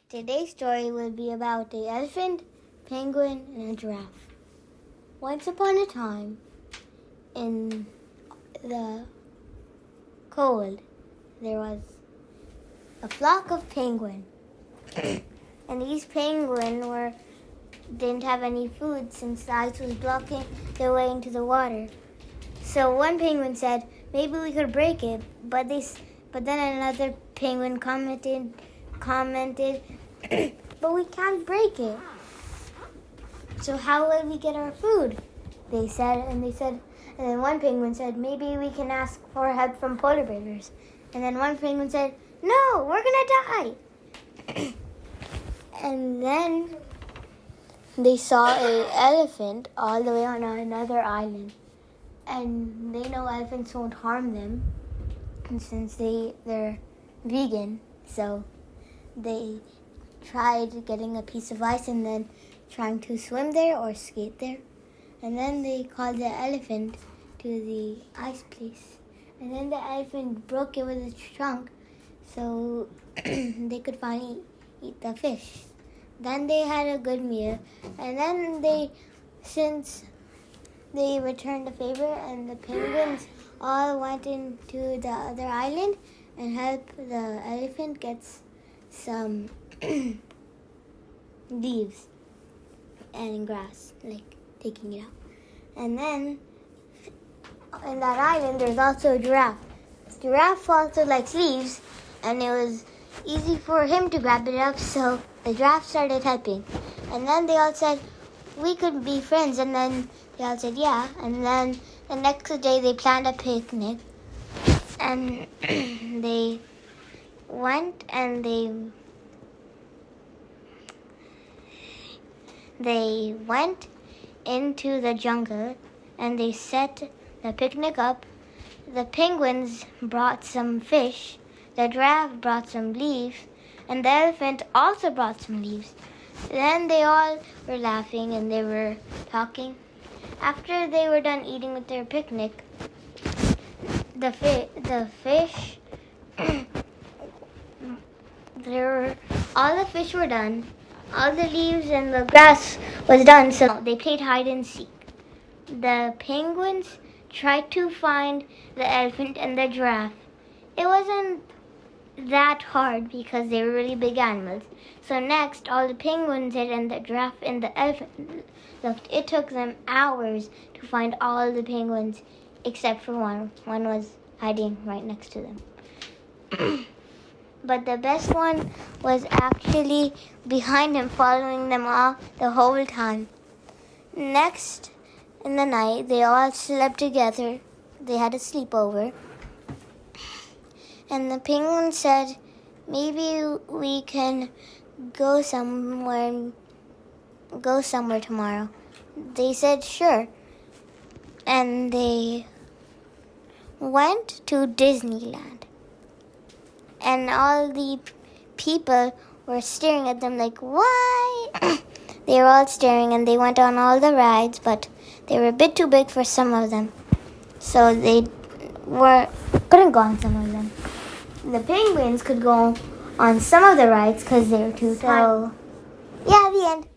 Today's story will be about the elephant, penguin, and a giraffe. Once upon a time, in the cold, there was a flock of penguins. And these penguins didn't have any food since the ice was blocking their way into the water. So one penguin said, maybe we could break it, but then another penguin commented, but we can't break it. So how will we get our food? They said, and then one penguin said, maybe we can ask for help from polar bears. And then one penguin said, no, we're gonna die. And then they saw an elephant all the way on another island. And they know elephants won't harm them, and since they're vegan, so they tried getting a piece of ice and then trying to swim there or skate there. And then they called the elephant to the ice place. And then the elephant broke it with its trunk so they could finally eat the fish. Then they had a good meal. And then since they returned the favor, and the penguins all went into the other island and helped the elephant get some leaves and grass, like taking it out. And then in that island, there's also a giraffe. Giraffe also likes leaves, and it was easy for him to grab it up, so the giraffe started helping. And then they all said, we could be friends, and then they all said yeah. And then the next day they planned a picnic, and they went and they went into the jungle and they set the picnic up. The penguins brought some fish, the giraffe brought some leaves, and the elephant also brought some leaves. Then they all were laughing and they were talking. After they were done eating with their picnic, the fish, all the fish were done. All the leaves and the grass was done, so they played hide and seek. The penguins tried to find the elephant and the giraffe. It wasn't that hard because they were really big animals. So next, all the penguins did, and the giraffe and the elephant looked. It took them hours to find all the penguins except for one. One was hiding right next to them. But the best one was actually behind him, following them all the whole time. Next, in the night, they all slept together. They had a sleepover. And the penguin said, maybe we can go somewhere tomorrow. They said sure. And they went to Disneyland. And all the people were staring at them like, why? They were all staring, and they went on all the rides, but they were a bit too big for some of them. So they couldn't go on some of them. The penguins could go on some of the rides because they were too tall. Yeah, the end.